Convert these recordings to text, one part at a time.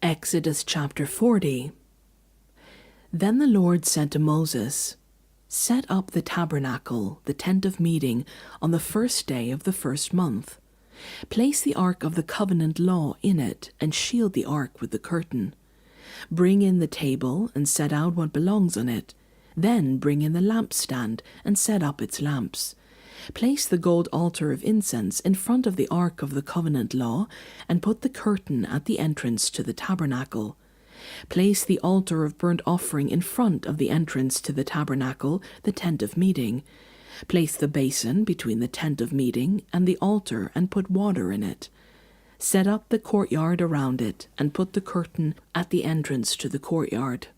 Exodus chapter 40. Then the Lord said to Moses, "Set up the tabernacle, the tent of meeting, on the first day of the first month. Place the ark of the covenant law in it, and shield the ark with the curtain. Bring in the table, and set out what belongs on it. Then bring in the lampstand, and set up its lamps. Place the gold altar of incense in front of the ark of the covenant law, and put the curtain at the entrance to the tabernacle. Place the altar of burnt offering in front of the entrance to the tabernacle, the tent of meeting. Place the basin between the tent of meeting and the altar, and put water in it. Set up the courtyard around it, and put the curtain at the entrance to the courtyard.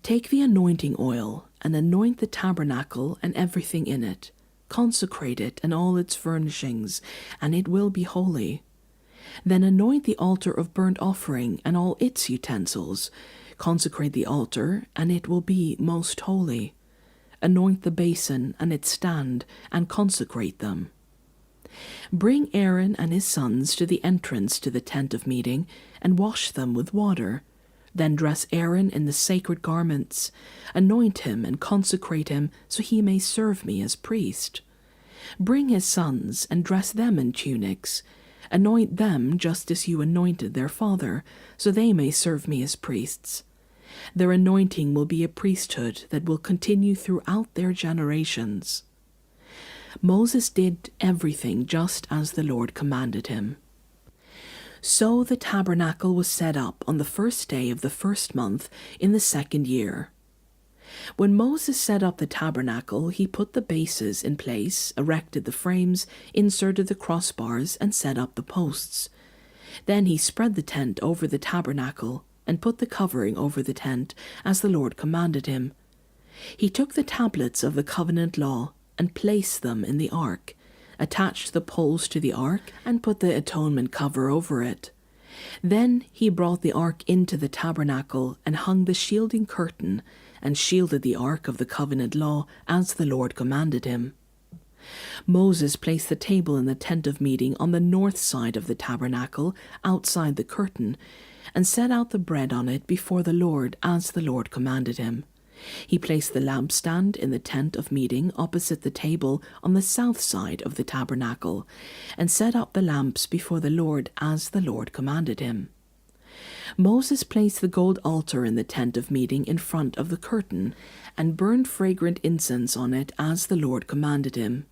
Take the anointing oil, and anoint the tabernacle and everything in it. Consecrate it and all its furnishings, and it will be holy. Then anoint the altar of burnt offering and all its utensils. Consecrate the altar, and it will be most holy. Anoint the basin and its stand, and consecrate them. Bring Aaron and his sons to the entrance to the tent of meeting, and wash them with water. Then dress Aaron in the sacred garments. Anoint him and consecrate him, so he may serve me as priest. Bring his sons and dress them in tunics. Anoint them just as you anointed their father, so they may serve me as priests. Their anointing will be a priesthood that will continue throughout their generations." Moses did everything just as the Lord commanded him. So the tabernacle was set up on the first day of the first month in the second year. When Moses set up the tabernacle, he put the bases in place, erected the frames, inserted the crossbars, and set up the posts. Then he spread the tent over the tabernacle and put the covering over the tent, as the Lord commanded him. He took the tablets of the covenant law and placed them in the ark, attached the poles to the ark, and put the atonement cover over it. Then he brought the ark into the tabernacle and hung the shielding curtain, and shielded the ark of the covenant law as the Lord commanded him. Moses placed the table in the tent of meeting on the north side of the tabernacle, outside the curtain, and set out the bread on it before the Lord as the Lord commanded him. He placed the lampstand in the tent of meeting opposite the table on the south side of the tabernacle, and set up the lamps before the Lord as the Lord commanded him. Moses placed the gold altar in the tent of meeting in front of the curtain, and burned fragrant incense on it as the Lord commanded him.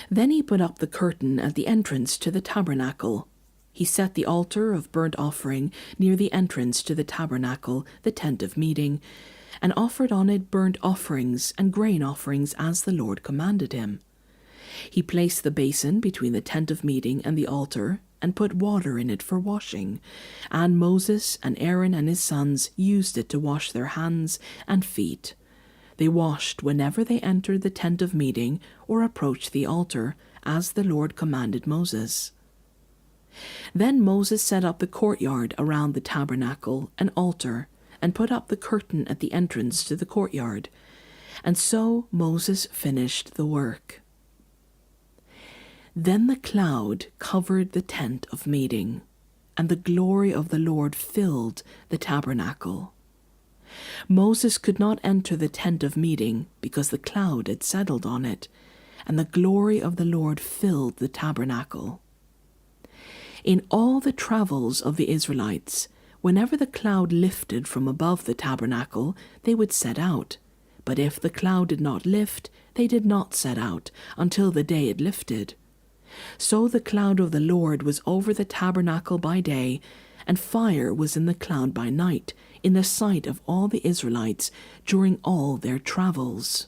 Then he put up the curtain at the entrance to the tabernacle. He set the altar of burnt offering near the entrance to the tabernacle, the tent of meeting, and offered on it burnt offerings and grain offerings as the Lord commanded him. He placed the basin between the tent of meeting and the altar, and put water in it for washing, and Moses and Aaron and his sons used it to wash their hands and feet. They washed whenever they entered the tent of meeting or approached the altar, as the Lord commanded Moses. Then Moses set up the courtyard around the tabernacle and altar, and put up the curtain at the entrance to the courtyard. And so Moses finished the work. Then the cloud covered the tent of meeting, and the glory of the Lord filled the tabernacle. Moses could not enter the tent of meeting because the cloud had settled on it, and the glory of the Lord filled the tabernacle. In all the travels of the Israelites, whenever the cloud lifted from above the tabernacle, they would set out. But if the cloud did not lift, they did not set out until the day it lifted. So the cloud of the Lord was over the tabernacle by day, and fire was in the cloud by night, in the sight of all the Israelites during all their travels.